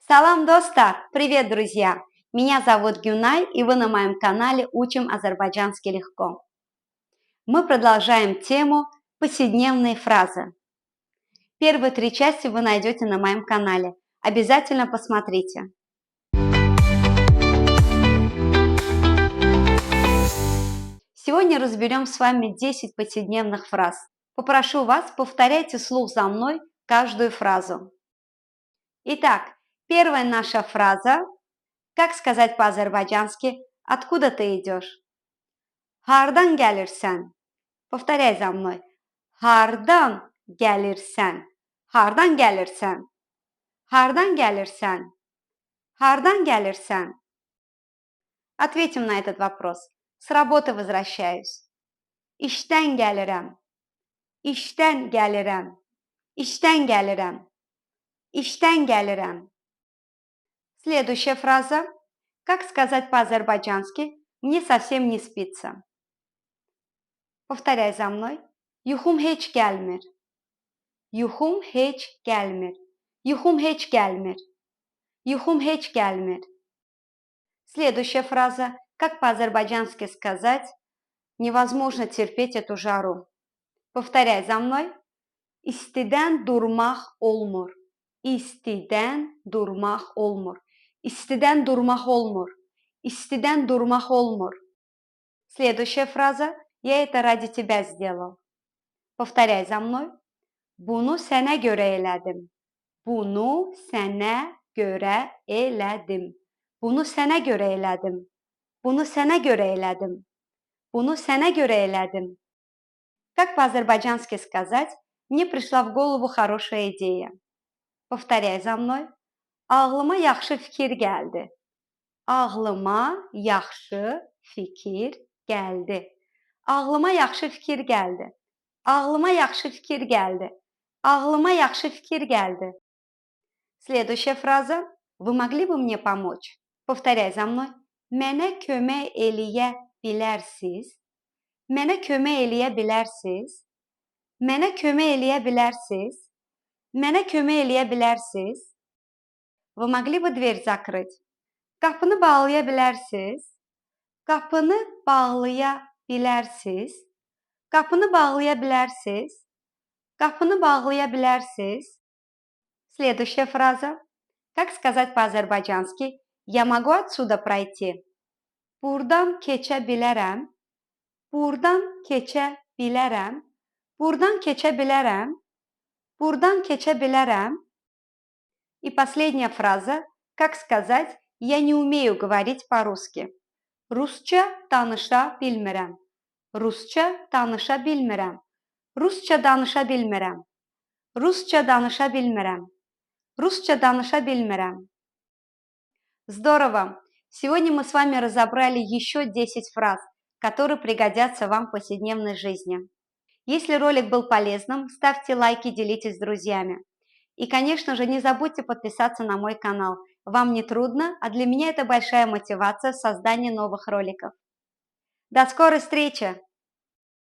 Салам, достар! Привет, друзья! Меня зовут Гюнай, и вы на моем канале «Учим азербайджанский легко». Мы продолжаем тему «Повседневные фразы». Первые 3 части вы найдете на моем канале. Обязательно посмотрите. Сегодня разберем с вами 10 повседневных фраз. Попрошу вас, повторяйте вслух за мной каждую фразу. Итак, первая наша фраза. Как сказать по-азербайджански «Откуда ты идешь?» Hardan gəlirsən? Повторяй за мной. Hardan gəlirsən? Hardan gəlirsən? Hardan gəlirsən? Hardan gəlirsən? Ответим на этот вопрос. С работы возвращаюсь. İşdən gəlirəm. İşdən gəlirəm. İşdən gəlirəm. İşdən gəlirəm. Следующая фраза. Как сказать по-азербайджански «Мне совсем не спится»? Повторяй за мной. Yuxum heç gəlmir. Yuxum heç gəlmir. Yuxum heç gəlmir. Yuxum heç gəlmir. Следующая фраза. Как по-азербайджански сказать «Невозможно терпеть эту жару»? Повторяй за мной. İstidən durmaq olmur. İstidən durmaq olmur. İstidən durmaq olmur. İstidən durmaq olmur. Следующая фраза. Я это ради тебя сделал. Повторяй за мной. Bunu sənə görə elədim. Bunu sənə görə elədim. Bunu sənə görə elədim. Bunu sənə görə elədim. Bunu sənə görə elədim. Как по-азербайджански сказать «Мне пришла в голову хорошая идея»? Повторяй за мной. Ağlıma yaxşı fikir gəldi. Ağlıma yaxşı fikir gəldi. Ağlıma yaxşı fikir gəldi. Ağlıma yaxşı fikir gəldi. Ağlıma yaxşı fikir gəldi. Следующая фраза. Вы могли бы мне помочь? Повторяй за мной. Mənə kömək eləyə bilərsiz? Mənə kömək eləyə bilərsiz? Mənə kömək eləyə bilərsiz? Mənə kömək eləyə bilərsiz? Вы могли бы дверь закрыть? Qapını bağlaya bilərsiz? Qapını bağlaya bilərsiz? Qapını bağlaya bilərsiz? Qapını bağlaya bilərsiz? Следующая фраза. Как сказать по-азербайджански «Я могу отсюда пройти»? Buradan keçə bilərəm. Buradan keçə bilərəm. Buradan keçə bilərəm. Buradan keçə bilərəm. И последняя фраза. Как сказать «Я не умею говорить по-русски»? Rusça danışa bilmirəm. Rusça danışa bilmirəm. Rusça danışa bilmirəm. Rusça danışa bilmirəm. Rusça danışa bilmirəm. Здорово! Сегодня мы с вами разобрали еще 10 фраз, которые пригодятся вам в повседневной жизни. Если ролик был полезным, ставьте лайки, делитесь с друзьями. И, конечно же, не забудьте подписаться на мой канал. Вам не трудно, а для меня это большая мотивация в создании новых роликов. До скорой встречи!